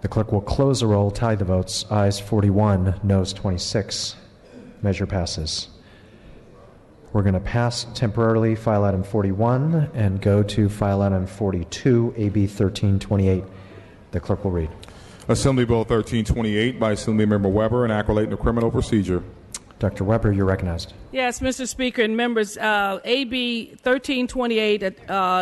The clerk will close the roll, tally the votes. Ayes 41, noes 26. Measure passes. We're going to pass temporarily file item 41 and go to file item 42, AB 1328. The clerk will read. Assembly Bill 1328 by Assemblymember Weber, an accolade in the criminal procedure. Dr. Weber, you're recognized. Yes, Mr. Speaker and members, AB 1328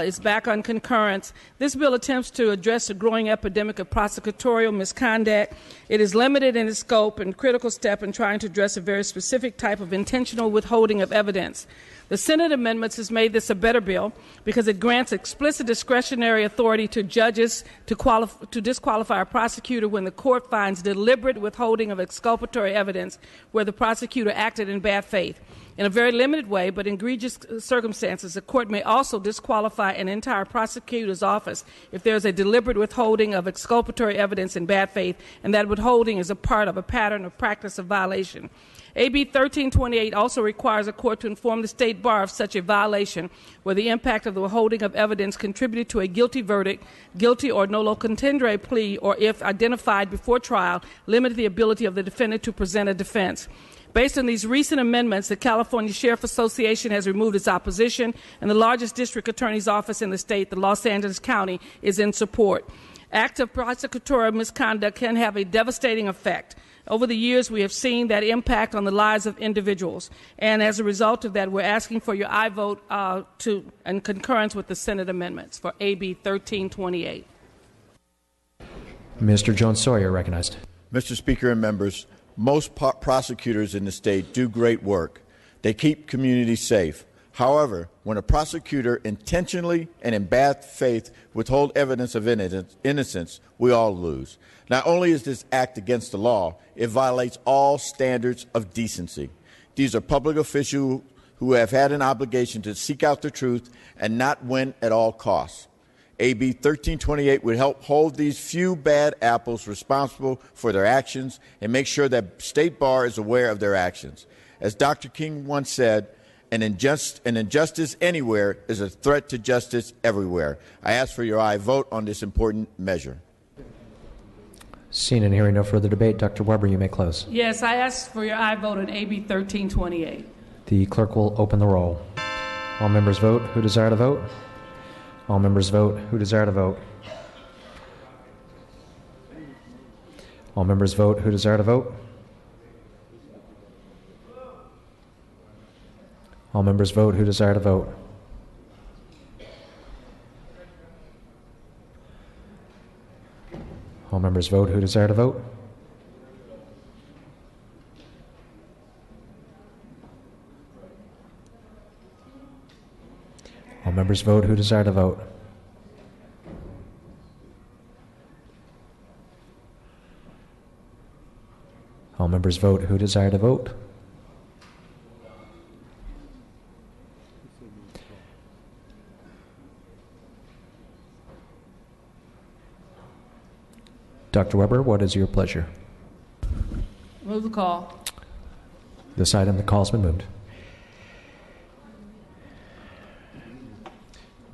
is back on concurrence. This bill attempts to address the growing epidemic of prosecutorial misconduct. It is limited in its scope and critical step in trying to address a very specific type of intentional withholding of evidence. The Senate amendments has made this a better bill because it grants explicit discretionary authority to judges to disqualify a prosecutor when the court finds deliberate withholding of exculpatory evidence where the prosecutor acted in bad faith. In a very limited way, but in egregious circumstances, the court may also disqualify an entire prosecutor's office if there is a deliberate withholding of exculpatory evidence in bad faith, and that withholding is a part of a pattern of practice of violation. AB 1328 also requires a court to inform the state bar of such a violation where the impact of the withholding of evidence contributed to a guilty verdict, guilty or nolo contendere plea, or if identified before trial, limited the ability of the defendant to present a defense. Based on these recent amendments, the California Sheriff Association has removed its opposition, and the largest district attorney's office in the state, the Los Angeles County, is in support. Acts of prosecutorial misconduct can have a devastating effect. Over the years, we have seen that impact on the lives of individuals. And as a result of that, we're asking for your aye vote in concurrence with the Senate amendments for AB 1328. Mr. Jones-Sawyer, recognized. Mr. Speaker and members, most prosecutors in the state do great work. They keep communities safe. However, when a prosecutor intentionally and in bad faith withhold evidence of innocence, we all lose. Not only is this act against the law, it violates all standards of decency. These are public officials who have had an obligation to seek out the truth and not win at all costs. AB 1328 would help hold these few bad apples responsible for their actions and make sure that State Bar is aware of their actions. As Dr. King once said, an injustice anywhere is a threat to justice everywhere. I ask for your aye vote on this important measure. Seeing and hearing no further debate, Dr. Weber, you may close. Yes, I ask for your aye vote on AB 1328. The clerk will open the roll. All members vote who desire to vote. All members vote who desire to vote. All members vote who desire to vote. All members vote who desire to vote. All members vote who desire to vote. All members vote who desire to vote. All members vote who desire to vote. Dr. Weber, what is your pleasure? Move the call. This item, the call has been moved.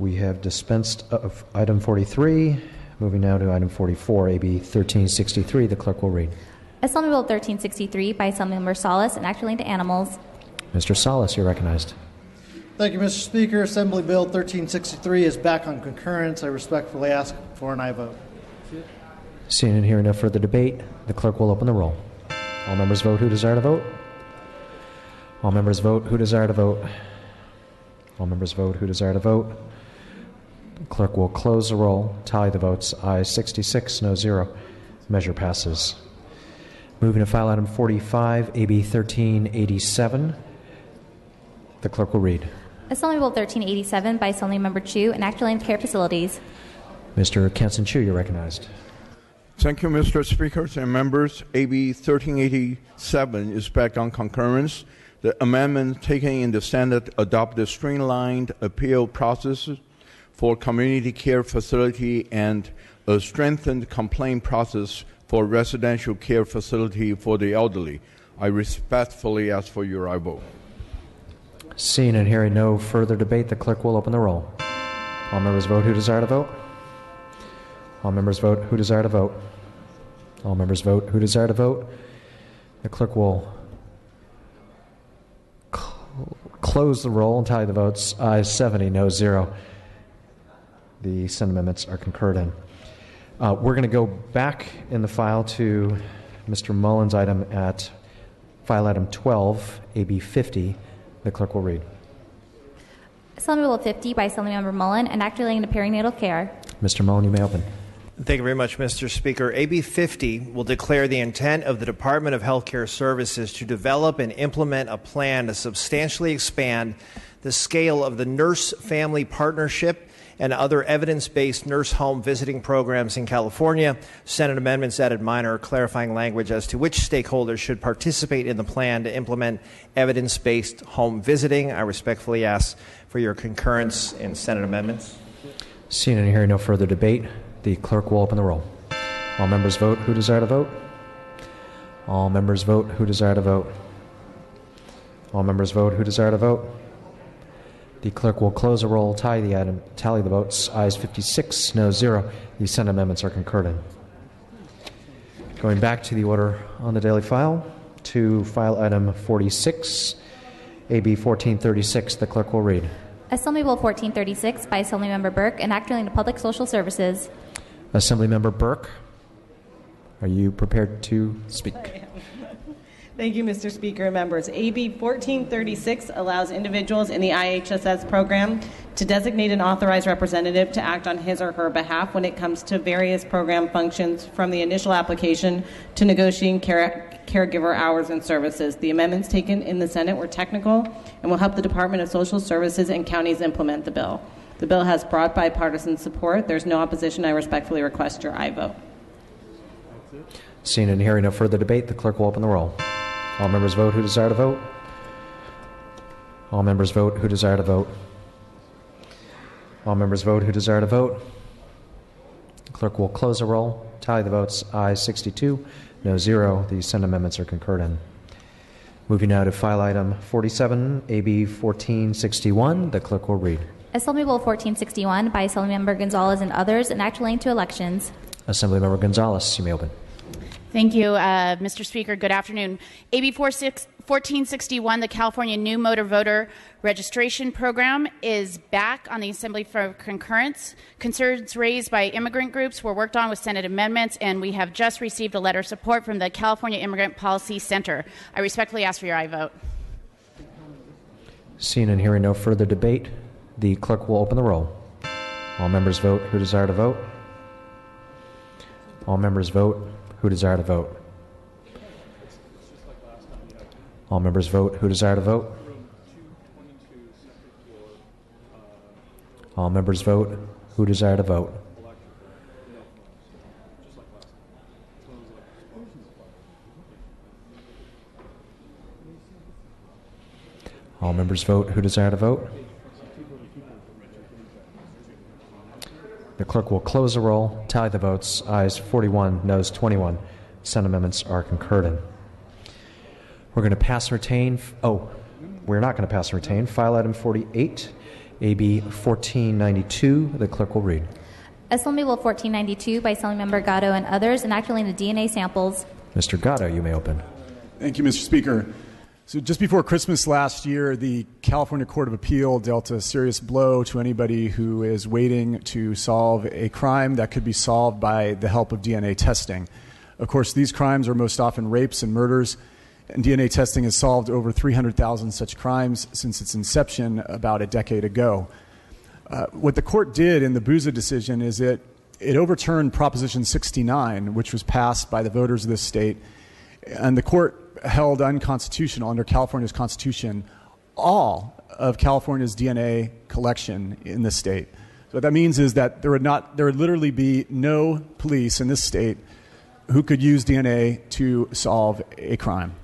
We have dispensed of item 43. Moving now to item 44, AB 1363. The clerk will read. Assembly Bill 1363 by Assemblymember Salas, an act relating to animals. Mr. Salas, you're recognized. Thank you, Mr. Speaker. Assembly Bill 1363 is back on concurrence. I respectfully ask for an aye vote. Seeing and hearing no further debate, the clerk will open the roll. All members vote who desire to vote. All members vote who desire to vote. All members vote who desire to vote. The clerk will close the roll, tally the votes. Ayes 66, no 0. Measure passes. Moving to file item 45, AB 1387. The clerk will read. Assembly Bill 1387 by Assemblymember Chu, an act relating to care facilities. Mr. Kenson Chu, you're recognized. Thank you, Mr. Speaker and members. AB 1387 is back on concurrence. The amendment taken in the Senate adopt a streamlined appeal process for community care facility and a strengthened complaint process for residential care facility for the elderly. I respectfully ask for your aye vote. Seeing and hearing no further debate, the clerk will open the roll. All members vote who desire to vote. All members vote who desire to vote. All members vote who desire to vote. The clerk will close the roll and tally the votes. Ayes 70, no 0. The Senate amendments are concurred in. We're going to go back in the file to Mr. Mullen's item at file item 12, AB 50. The clerk will read. Assembly Bill 50 by Assemblymember Mullen, an act relating to perinatal care. Mr. Mullen, you may open. Thank you very much, Mr. Speaker. AB 50 will declare the intent of the Department of Healthcare Services to develop and implement a plan to substantially expand the scale of the nurse-family partnership and other evidence-based nurse home visiting programs in California. Senate amendments added minor clarifying language as to which stakeholders should participate in the plan to implement evidence-based home visiting. I respectfully ask for your concurrence in Senate amendments. Seeing and hearing no further debate, the clerk will open the roll. All members vote who desire to vote. All members vote who desire to vote. All members vote who desire to vote. The clerk will close the roll, tally the votes. Ayes 56, no 0. The Senate amendments are concurred in. Going back to the order on the daily file, to file item 46, AB 1436. The clerk will read. Assembly Bill 1436 by Assemblymember Burke, an act relating to public social services. Assemblymember Burke, are you prepared to speak? Thank you, Mr. Speaker and members. AB 1436 allows individuals in the IHSS program to designate an authorized representative to act on his or her behalf when it comes to various program functions, from the initial application to negotiating caregiver hours and services. The amendments taken in the Senate were technical and will help the Department of Social Services and counties implement the bill. The bill has broad bipartisan support. There's no opposition. I respectfully request your aye vote. Seeing and hearing no further debate, the clerk will open the roll. All members vote who desire to vote. All members vote who desire to vote. All members vote who desire to vote. The clerk will close the roll, tally the votes. Ayes 62, no 0. The Senate amendments are concurred in. Moving now to file item 47, AB 1461. The clerk will read. Assembly Bill 1461 by Assemblymember Gonzalez and others, an act relating to elections. Assemblymember Gonzalez, you may open. Thank you, Mr. Speaker. Good afternoon. AB 1461, the California New Motor Voter Registration Program, is back on the Assembly for concurrence. Concerns raised by immigrant groups were worked on with Senate amendments, and we have just received a letter of support from the California Immigrant Policy Center. I respectfully ask for your aye vote. Seeing and hearing no further debate, the clerk will open the roll. All members vote who desire to vote. All members vote who desire to vote. All members vote who desire to vote. All members vote who desire to vote. All members vote who desire to vote. The clerk will close the roll, tally the votes. Ayes 41, noes 21. Senate amendments are concurred in. We're going to pass and retain. We're not going to pass and retain. File item 48, AB 1492. The clerk will read. Assembly Bill 1492 by Assemblymember Gatto and others, an act relating to DNA samples. Mr. Gatto, you may open. Thank you, Mr. Speaker. So just before Christmas last year, the California Court of Appeal dealt a serious blow to anybody who is waiting to solve a crime that could be solved by the help of DNA testing. Of course, these crimes are most often rapes and murders, and DNA testing has solved over 300,000 such crimes since its inception about a decade ago. What the court did in the Booza decision is it overturned Proposition 69, which was passed by the voters of this state, and the court held unconstitutional under California's Constitution all of California's DNA collection in this state. So what that means is that there would literally be no police in this state who could use DNA to solve a crime.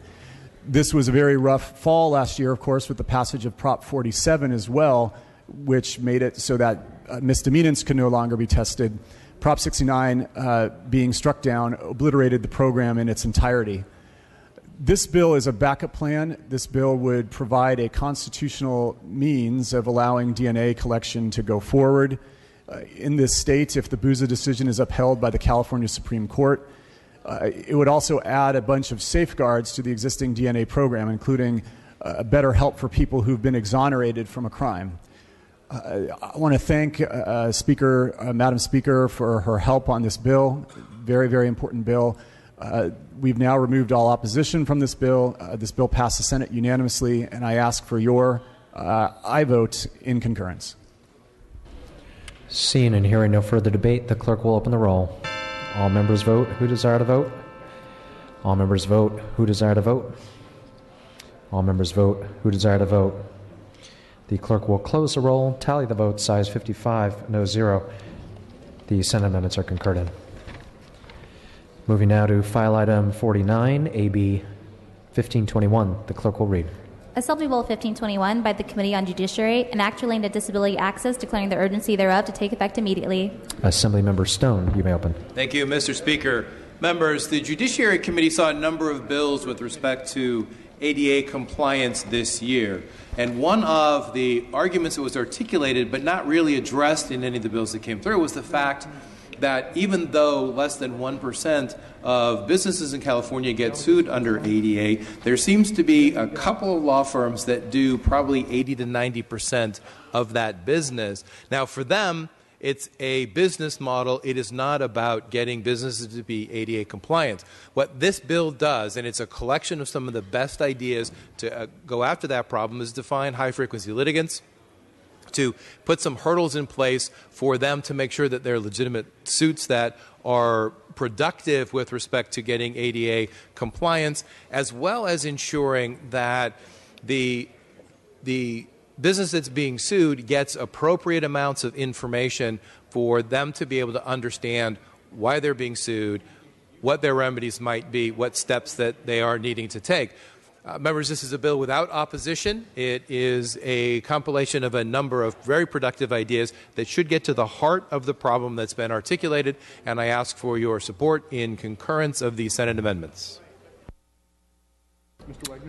This was a very rough fall last year, of course, with the passage of Prop 47 as well, which made it so that misdemeanants could no longer be tested. Prop 69 being struck down obliterated the program in its entirety. This bill is a backup plan. This bill would provide a constitutional means of allowing DNA collection to go forward in this state if the Booza decision is upheld by the California Supreme Court. It would also add a bunch of safeguards to the existing DNA program, including better help for people who've been exonerated from a crime. I want to thank Madam Speaker, for her help on this bill. Very, very important bill. We've now removed all opposition from this bill. This bill passed the Senate unanimously, and I ask for your aye vote in concurrence. Seeing and hearing no further debate, the clerk will open the roll. All members vote who desire to vote. All members vote who desire to vote. All members vote who desire to vote. The clerk will close the roll, tally the votes, ayes 55, no 0. The Senate amendments are concurred in. Moving now to file item 49, AB 1521. The clerk will read. Assembly Bill 1521 by the Committee on Judiciary, an act relating to disability access, declaring the urgency thereof to take effect immediately. Assemblymember Stone, you may open. Thank you, Mr. Speaker. Members, the Judiciary Committee saw a number of bills with respect to ADA compliance this year. And one of the arguments that was articulated but not really addressed in any of the bills that came through was the fact that even though less than 1% of businesses in California get sued under ADA, there seems to be a couple of law firms that do probably 80 to 90% of that business. Now, for them, it's a business model. It is not about getting businesses to be ADA compliant. What this bill does, and it's a collection of some of the best ideas to go after that problem, is define high-frequency litigants, to put some hurdles in place for them to make sure that they're legitimate suits that are productive with respect to getting ADA compliance, as well as ensuring that the business that's being sued gets appropriate amounts of information for them to be able to understand why they're being sued, what their remedies might be, what steps that they are needing to take. Members, this is a bill without opposition. It is a compilation of a number of very productive ideas that should get to the heart of the problem that's been articulated, and I ask for your support in concurrence of the Senate amendments.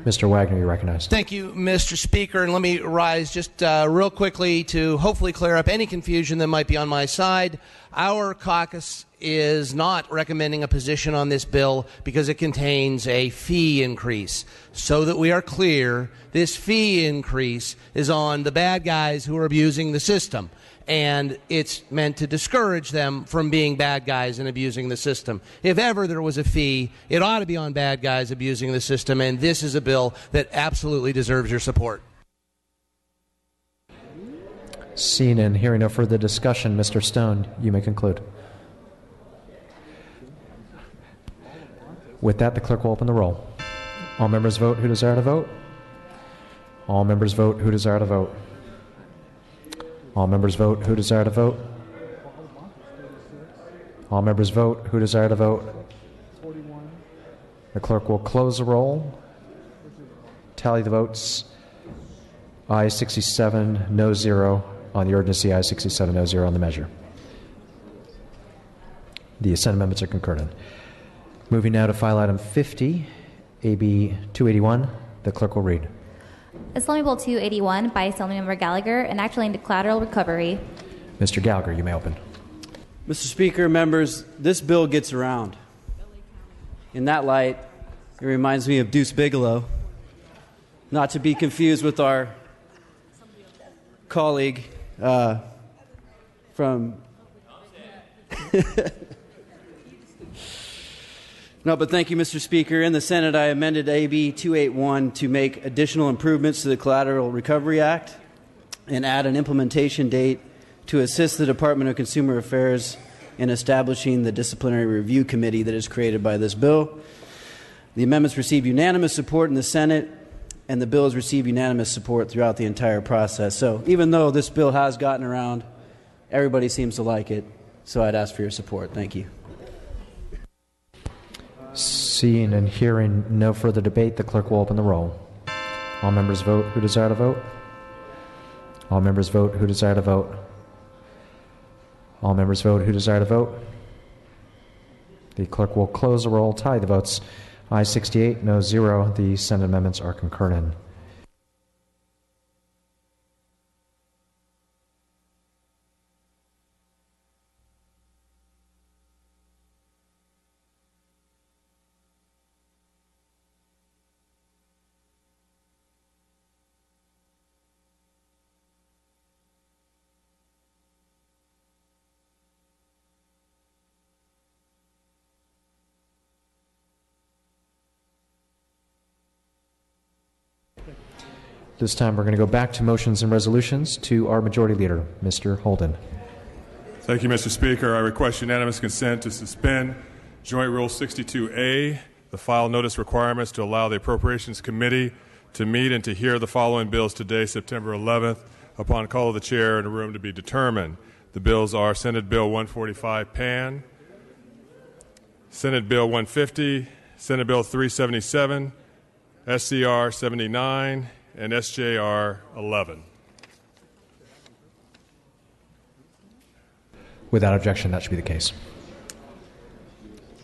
Mr. Wagner, you're recognized. Thank you, Mr. Speaker. And let me rise just real quickly to hopefully clear up any confusion that might be on my side. Our caucus is not recommending a position on this bill because it contains a fee increase. So that we are clear, this fee increase is on the bad guys who are abusing the system. And it's meant to discourage them from being bad guys and abusing the system. If ever there was a fee, it ought to be on bad guys abusing the system, and this is a bill that absolutely deserves your support. Seeing and hearing no further discussion, Mr. Stone, you may conclude. With that, the clerk will open the roll. All members vote who desire to vote. All members vote who desire to vote. All members vote who desire to vote. All members vote who desire to vote. The clerk will close the roll. Tally the votes. Ayes 67, no 0 on the urgency. Ayes 67, no 0 on the measure. The Senate amendments are concurred in. Moving now to file item 50, AB 281. The clerk will read. Assembly Bill 281 by Assemblymember Gallagher, an act relating to collateral recovery. Mr. Gallagher, you may open. Mr. Speaker, members, this bill gets around. In that light, it reminds me of Deuce Bigelow, not to be confused with our colleague from... No, but thank you, Mr. Speaker. In the Senate, I amended AB 281 to make additional improvements to the Collateral Recovery Act and add an implementation date to assist the Department of Consumer Affairs in establishing the disciplinary review committee that is created by this bill. The amendments received unanimous support in the Senate, and the bill has received unanimous support throughout the entire process. So even though this bill has gotten around, everybody seems to like it, so I'd ask for your support. Thank you. Seeing and hearing no further debate, the clerk will open the roll. All members vote who desire to vote. All members vote who desire to vote. All members vote who desire to vote. The clerk will close the roll, tally the votes. Ayes 68, no 0. The Senate amendments are concurred in. This time we're going to go back to motions and resolutions to our Majority Leader, Mr. Holden. Thank you, Mr. Speaker. I request unanimous consent to suspend Joint Rule 62A, the file notice requirements to allow the Appropriations Committee to meet and to hear the following bills today, September 11th, upon call of the chair in a room to be determined. The bills are Senate Bill 145 PAN, Senate Bill 150, Senate Bill 377, SCR 79, and SJR 11. Without objection, that should be the case.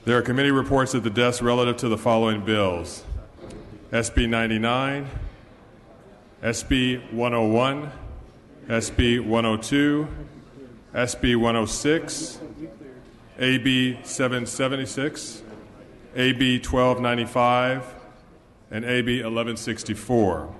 There are committee reports at the desk relative to the following bills: SB 99, SB 101, SB 102, SB 106, AB 776, AB 1295, and AB 1164.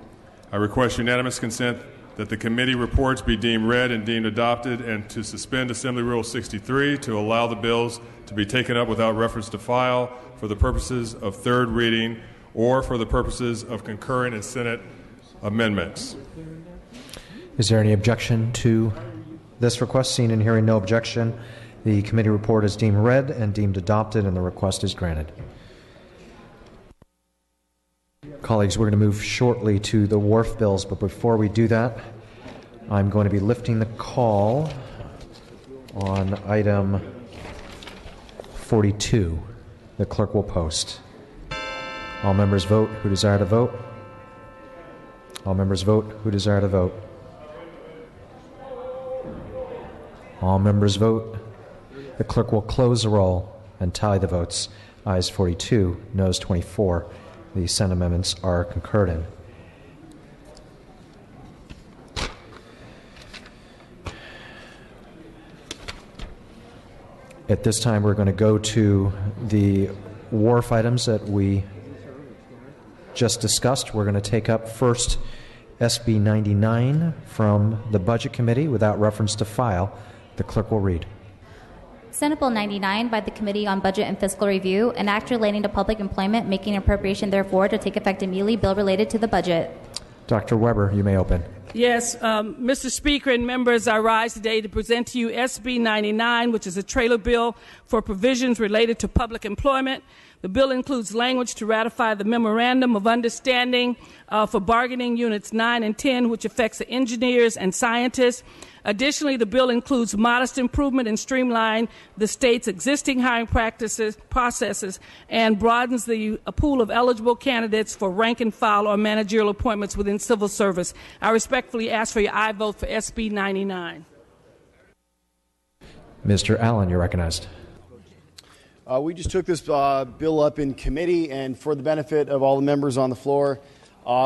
I request unanimous consent that the committee reports be deemed read and deemed adopted, and to suspend Assembly Rule 63 to allow the bills to be taken up without reference to file for the purposes of third reading or for the purposes of concurrent and Senate amendments. Is there any objection to this request? Seeing and hearing no objection, the committee report is deemed read and deemed adopted, and the request is granted. Colleagues, we're going to move shortly to the wharf bills, but before we do that, I'm going to be lifting the call on item 42. The clerk will post. All members vote who desire to vote. All members vote who desire to vote. All members vote. The clerk will close the roll and tally the votes. Ayes 42, noes 24. The Senate amendments are concurred in. At this time, we're going to go to the wharf items that we just discussed. We're going to take up first SB 99 from the Budget Committee without reference to file. The clerk will read. Senate Bill 99 by the Committee on Budget and Fiscal Review, an act relating to public employment, making an appropriation therefore to take effect immediately, bill related to the budget. Dr. Weber, you may open. Yes, Mr. Speaker and members, I rise today to present to you SB 99, which is a trailer bill for provisions related to public employment. The bill includes language to ratify the Memorandum of Understanding for bargaining units 9 and 10, which affects the engineers and scientists. Additionally, the bill includes modest improvement and streamline the state's existing hiring processes and broadens the pool of eligible candidates for rank and file or managerial appointments within civil service. I respectfully ask for your aye vote for SB 99. Mr. Allen, you're recognized. We just took this bill up in committee, and for the benefit of all the members on the floor,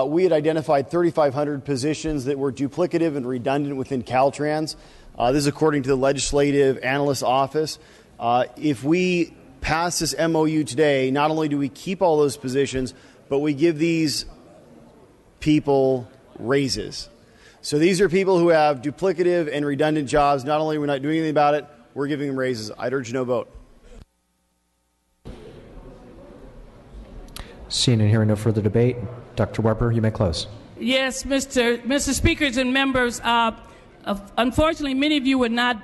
we had identified 3,500 positions that were duplicative and redundant within Caltrans. This is according to the Legislative Analyst's Office. If we pass this MOU today, not only do we keep all those positions, but we give these people raises. So these are people who have duplicative and redundant jobs. Not only are we not doing anything about it, we're giving them raises. I'd urge no vote. Seeing and hearing no further debate, Dr. Weber, you may close. Yes, Mr. Speakers and members, unfortunately, many of you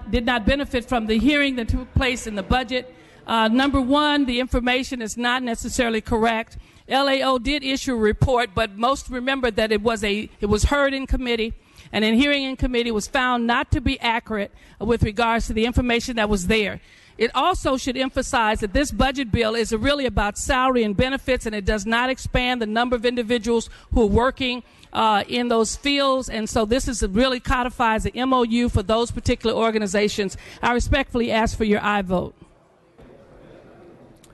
did not benefit from the hearing that took place in the budget. Number one, the information is not necessarily correct. LAO did issue a report, but most remember that it was heard in committee, and in hearing in committee was found not to be accurate with regards to the information that was there. It also should emphasize that this budget bill is really about salary and benefits, and it does not expand the number of individuals who are working in those fields. And so this really codifies the MOU for those particular organizations. I respectfully ask for your aye vote.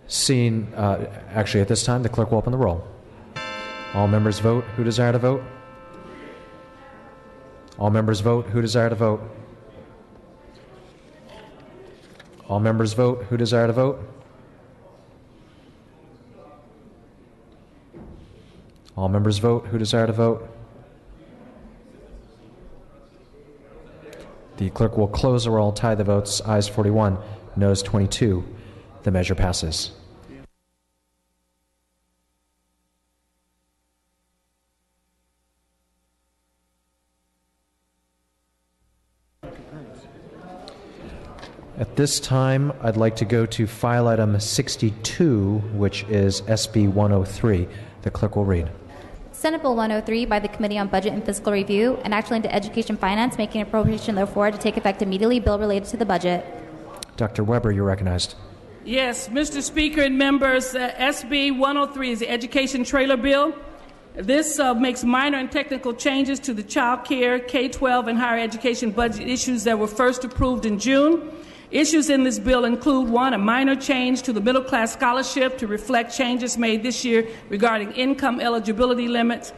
Seeing, actually at this time, the clerk will open the roll. All members vote who desire to vote. All members vote who desire to vote. All members vote who desire to vote. All members vote who desire to vote. The clerk will close the roll, tie the votes. Ayes 41, noes 22. The measure passes. At this time, I'd like to go to file item 62, which is SB 103. The clerk will read. Senate Bill 103 by the Committee on Budget and Fiscal Review, and actually into Education Finance, making appropriation therefore to take effect immediately. Bill related to the budget. Dr. Weber, you're recognized. Yes, Mr. Speaker and members, SB 103 is the Education Trailer Bill. This makes minor and technical changes to the child care, K-12, and higher education budget issues that were first approved in June. Issues in this bill include, one, a minor change to the middle class scholarship to reflect changes made this year regarding income eligibility limits.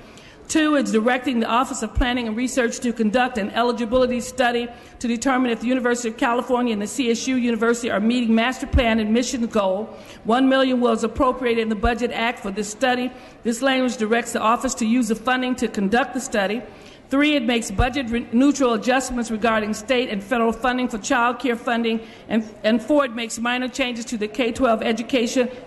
Two, it's directing the Office of Planning and Research to conduct an eligibility study to determine if the University of California and the CSU University are meeting master plan admission goal. $1 million was appropriated in the Budget Act for this study. This language directs the office to use the funding to conduct the study. Three, it makes budget-neutral adjustments regarding state and federal funding for child care funding. And four, it makes minor changes to the K-12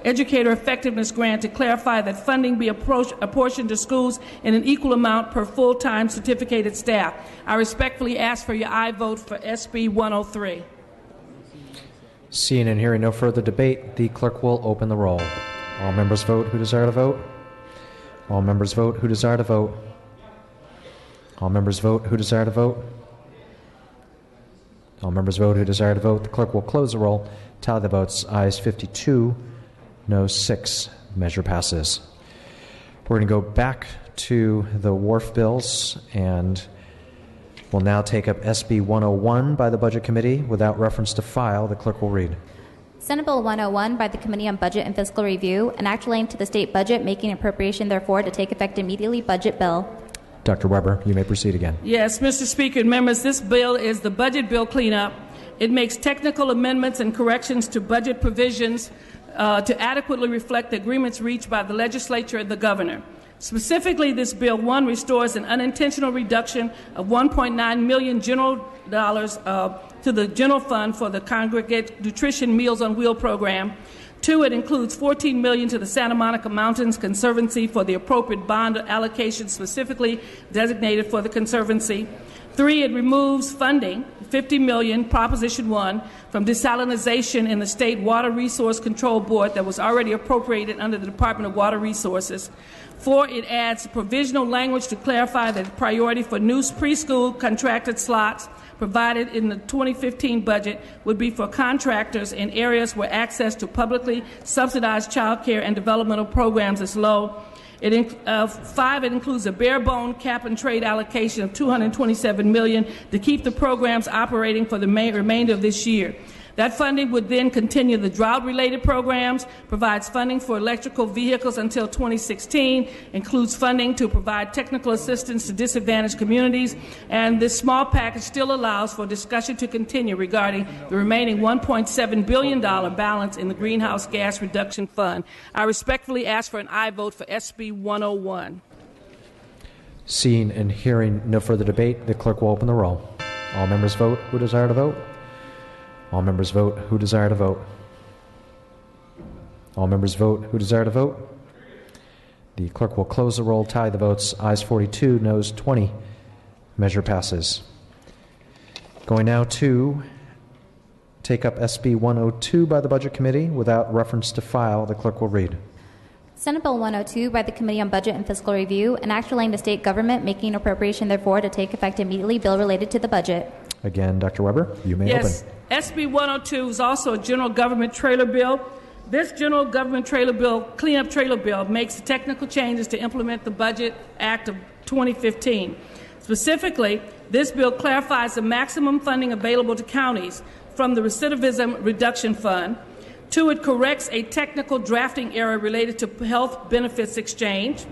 educator effectiveness grant to clarify that funding be apportioned to schools in an equal amount per full-time certificated staff. I respectfully ask for your aye vote for SB 103. Seeing and hearing no further debate, the clerk will open the roll. All members vote who desire to vote. All members vote who desire to vote. All members vote who desire to vote. All members vote who desire to vote. The clerk will close the roll. Tally the votes. Ayes 52, no 6. Measure passes. We're going to go back to the wharf bills, and we'll now take up SB 101 by the Budget Committee. Without reference to file, the clerk will read. Senate Bill 101 by the Committee on Budget and Fiscal Review, an act relating to the state budget, making appropriation therefore to take effect immediately. Budget bill. Dr. Weber, you may proceed again. Yes, Mr. Speaker and members, this bill is the budget bill cleanup. It makes technical amendments and corrections to budget provisions to adequately reflect the agreements reached by the legislature and the governor. Specifically, this bill, one, restores an unintentional reduction of $1.9 million general dollars to the general fund for the Congregate Nutrition Meals on Wheel program. Two, it includes $14 million to the Santa Monica Mountains Conservancy for the appropriate bond allocation specifically designated for the Conservancy. Three, it removes funding, $50 million, Proposition 1, from desalinization in the State Water Resource Control Board that was already appropriated under the Department of Water Resources. Four, it adds provisional language to clarify that the priority for new preschool contracted slots provided in the 2015 budget would be for contractors in areas where access to publicly subsidized child care and developmental programs is low. Five, it includes a bare-bone cap-and-trade allocation of $227 million to keep the programs operating for the remainder of this year. That funding would then continue the drought-related programs, provides funding for electrical vehicles until 2016, includes funding to provide technical assistance to disadvantaged communities, and this small package still allows for discussion to continue regarding the remaining $1.7 billion balance in the Greenhouse Gas Reduction Fund. I respectfully ask for an aye vote for SB 101. Seeing and hearing no further debate, the clerk will open the roll. All members vote who desire to vote. All members vote who desire to vote. All members vote who desire to vote. The clerk will close the roll, tally the votes. Ayes 42, noes 20. Measure passes. Going now to take up SB 102 by the Budget Committee. Without reference to file, the clerk will read. Senate Bill 102 by the Committee on Budget and Fiscal Review, an act relating to state government, making appropriation therefore to take effect immediately. Bill related to the budget. Again, Dr. Weber, you may open. SB 102 is also a general government trailer bill. This general government trailer bill, cleanup trailer bill, makes technical changes to implement the Budget Act of 2015. Specifically, this bill clarifies the maximum funding available to counties from the Recidivism Reduction Fund. Two, it corrects a technical drafting error related to health benefits exchange.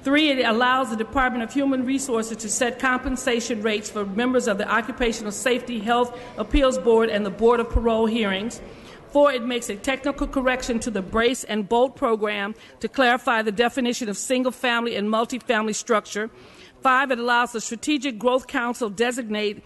Three, it allows the Department of Human Resources to set compensation rates for members of the Occupational Safety Health Appeals Board and the Board of Parole Hearings. Four, it makes a technical correction to the Brace and Bolt program to clarify the definition of single-family and multifamily structure. 5, it allows the Strategic Growth Council to designate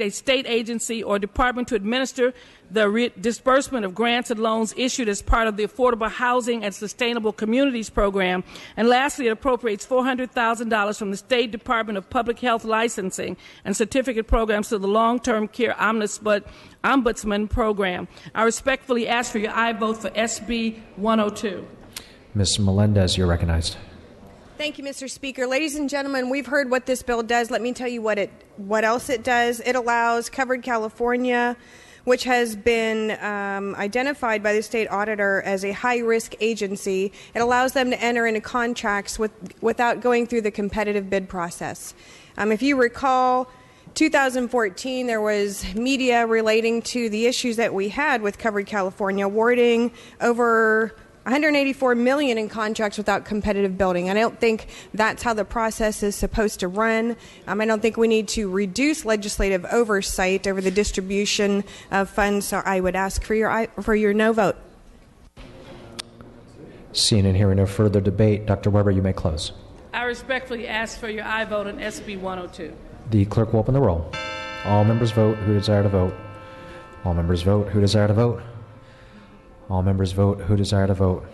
a state agency or department to administer the disbursement of grants and loans issued as part of the Affordable Housing and Sustainable Communities Program. And lastly, it appropriates $400,000 from the State Department of Public Health Licensing and Certificate Programs to the Long-Term Care Ombudsman Program. I respectfully ask for your aye vote for SB 102. Ms. Melendez, you're recognized. Thank you, Mr. Speaker. Ladies and gentlemen, we've heard what this bill does. Let me tell you what else it does. It allows Covered California, which has been identified by the state auditor as a high-risk agency. It allows them to enter into contracts without going through the competitive bid process. If you recall, 2014, there was media relating to the issues that we had with Covered California, awarding over $184 million in contracts without competitive bidding. I don't think that's how the process is supposed to run. I don't think we need to reduce legislative oversight over the distribution of funds. So I would ask for your no vote. Seeing and hearing no further debate, Dr. Weber, you may close. I respectfully ask for your aye vote on SB 102. The clerk will open the roll. All members vote who desire to vote. All members vote who desire to vote. All members vote who desire to vote.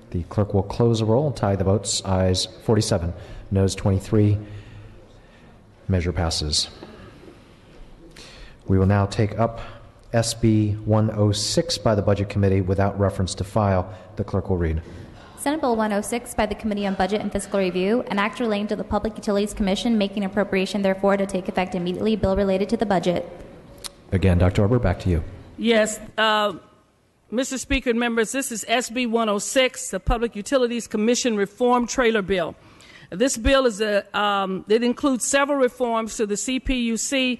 The clerk will close the roll and tally the votes. Ayes 47, noes 23. Measure passes. We will now take up SB 106 by the Budget Committee without reference to file. The clerk will read. Senate Bill 106 by the Committee on Budget and Fiscal Review, an act relating to the Public Utilities Commission, making appropriation therefore to take effect immediately, bill related to the budget. Again, Dr. Weber, back to you. Yes. Mr. Speaker and members, this is SB 106, the Public Utilities Commission Reform Trailer Bill. This bill it includes several reforms to the CPUC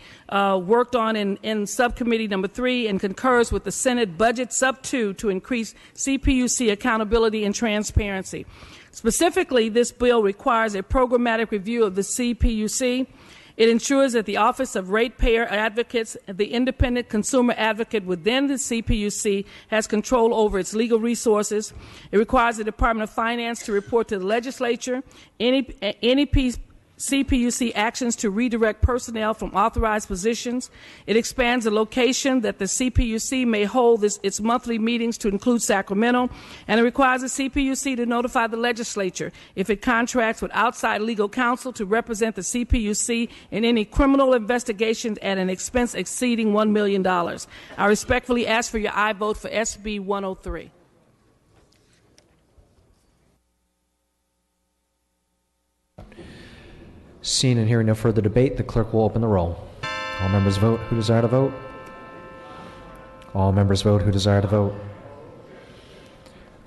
worked on in Subcommittee Number 3 and concurs with the Senate Budget Sub 2 to increase CPUC accountability and transparency. Specifically, this bill requires a programmatic review of the CPUC. It ensures that the Office of Ratepayer Advocates, the independent consumer advocate within the CPUC, has control over its legal resources. It requires the Department of Finance to report to the legislature any CPUC actions to redirect personnel from authorized positions. It expands the location that the CPUC may hold its monthly meetings to include Sacramento, and it requires the CPUC to notify the legislature if it contracts with outside legal counsel to represent the CPUC in any criminal investigations at an expense exceeding $1 million. I respectfully ask for your aye vote for SB 103. Seeing and hearing no further debate, the clerk will open the roll. All members vote who desire to vote. All members vote who desire to vote.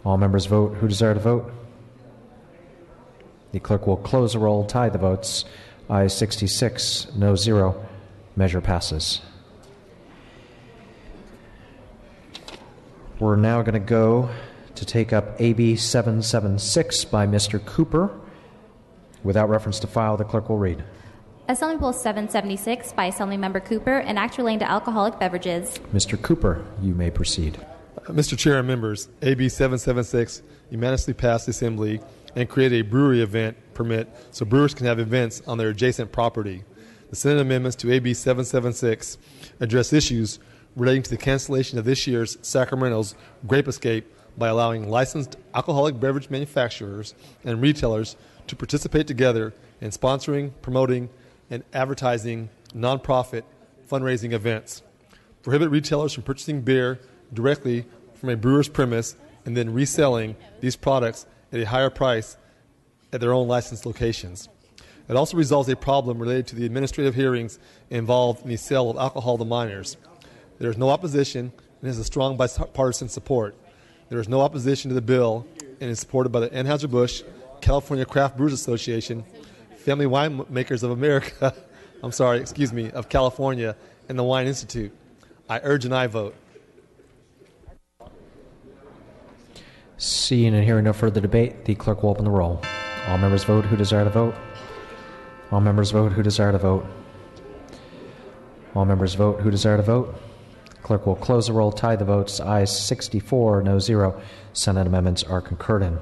All members vote who desire to vote. The clerk will close the roll, tie the votes. Ayes 66, no 0. Measure passes. We're now going to go to take up AB 776 by Mr. Cooper. Without reference to file, the clerk will read. Assembly Bill 776 by Assemblymember Cooper, an act relating to alcoholic beverages. Mr. Cooper, you may proceed. Mr. Chair and members, AB 776 unanimously passed the Assembly and created a brewery event permit so brewers can have events on their adjacent property. The Senate amendments to AB 776 address issues relating to the cancellation of this year's Sacramento's Grape Escape by allowing licensed alcoholic beverage manufacturers and retailers to participate together in sponsoring, promoting, and advertising nonprofit fundraising events. Prohibit retailers from purchasing beer directly from a brewer's premise and then reselling these products at a higher price at their own licensed locations. It also resolves a problem related to the administrative hearings involved in the sale of alcohol to minors. There is no opposition and has a strong bipartisan support. There is no opposition to the bill and is supported by the Anheuser-Busch, California Craft Brewers Association, Family Winemakers of America, of California, and the Wine Institute. I urge an aye vote. Seeing and hearing no further debate, the clerk will open the roll. All members vote who desire to vote. All members vote who desire to vote. All members vote who desire to vote. Clerk will close the roll, tie the votes. Ayes 64, no 0. Senate amendments are concurred in.